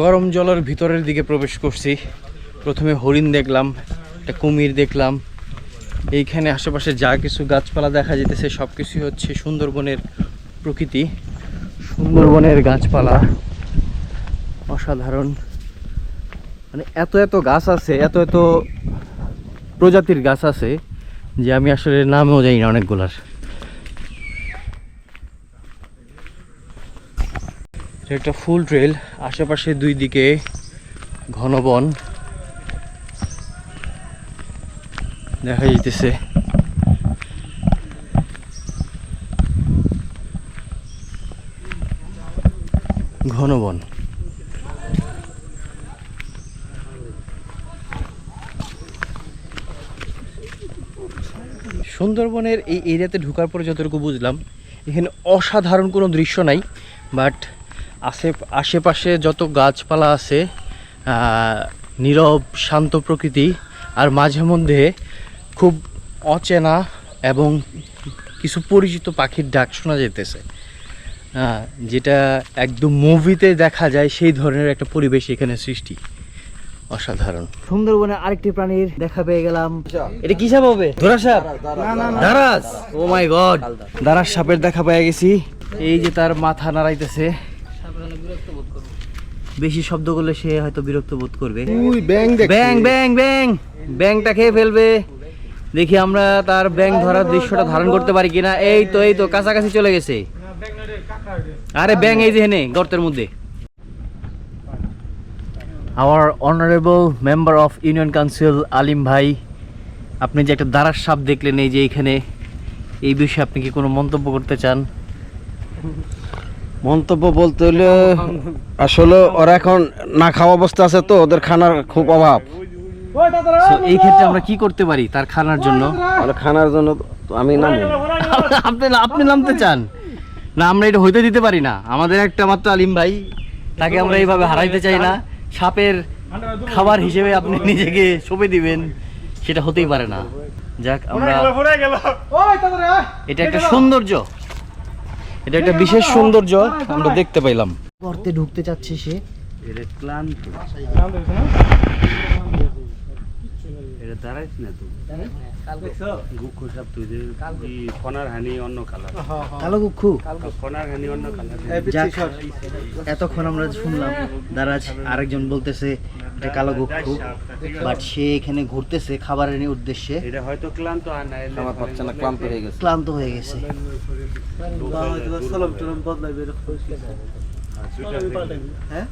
গরম জলের ভিতরের দিকে প্রবেশ করছি। প্রথমে হরিণ দেখলাম, একটা কুমির দেখলাম। এইখানে আশেপাশে যা কিছু গাছপালা দেখা যেতেছে সব কিছুই হচ্ছে সুন্দরবনের প্রকৃতি, সুন্দরবনের গাছপালা অসাধারণ। মানে এত এত গাছ আছে, এত এত প্রজাতির গাছ আছে যে আমি আসলে নামও জানি না অনেকগুলার। একটা ফুল ট্রেল, আশেপাশে দুই দিকে ঘন বন দেখা যাইতেছে। ঘন বন। সুন্দরবনের এই এরিয়াতে ঢোকার পরে যতটুকু বুঝলাম, এখানে অসাধারণ কোনো দৃশ্য নাই, বাট আশেপাশে যত গাছপালা আছে নীরব শান্ত প্রকৃতি, আর মাঝে মধ্যে খুব অচেনা এবং কিছু পরিচিত পাখির ডাক শোনা যেতেছে, যেটা একদম মুভিতে দেখা যায় সেই ধরনের একটা পরিবেশ এখানে সৃষ্টি। অসাধারণ। সুন্দরবনে আরেকটি প্রাণীর দেখা পেয়ে গেলাম। এটা কি সাপ হবে? ধরা সাপ? দারাস। ও মাই গড, দারাস সাপের দেখা পেয়ে গেছি। এই যে তার মাথা নাড়াইতেছে, বেশি শব্দ করলে সে হয়তো বিরক্ত বোধ করবে। ব্যাং ব্যাং ব্যাং, ব্যাংটা খেয়ে ফেলবে। দেখি আমরা তার ব্যাং ধরার দৃশ্যটা ধারণ করতে পারি কিনা। এই তো কাছাকাছি চলে গেছে। আরে ব্যাং এই যে হেনে গর্তের মধ্যে। Our honorable member of Union Council আলিম ভাই, আপনি যে একটা দারাস সাপ দেখলেন এই যে এখানে, এই বিষয়ে আপনি কি কোনো মন্তব্য করতে চান? মন্তব্য বলতে হলে আসলে ওরা এখন না খাওয়া অবস্থা আছে, তো ওদের খানার খুব অভাব। So, এই ক্ষেত্রে আমরা কি করতে পারি তার খানার জন্য? খানার জন্য তো আমি নামবো। আপনি নামতে চান না? আমরা এটা হইতে দিতে পারি না। আমাদের একটা মাত্র আলিম ভাই, তাকে আমরা এইভাবে হারাইতে চাই না। সাপের খাবার হিসেবে আপনি নিজেকে সঁপে দিবেন, সেটা হতেই পারে না। যাক, আমরা এটা একটা সৌন্দর্য, এটা একটা বিশেষ সৌন্দর্য আমরা দেখতে পাইলাম। গর্তে ঢুকতে চাচ্ছে সে। এটা ক্লান্ত, এটা দাঁড়াইছ না তো। গুক্ষু সাপ তুই যে ফনার হানি অন্য কালার, কালো গুক্ষু, ফনার হানি অন্য কালার। এতক্ষণ আমরা শুনলাম দারাজ, আরেকজন বলতেছে এটা কালো গুক্ষু, বাট সে এখানে ঘুরতেছে খাবারের উদ্দেশ্যে। এটা হয়তো ক্লান্ত আর না, আমার বাচ্চা না ক্লান্ত হয়ে গেছে। ক্লান্ত হয়ে গেছে। হ্যাঁ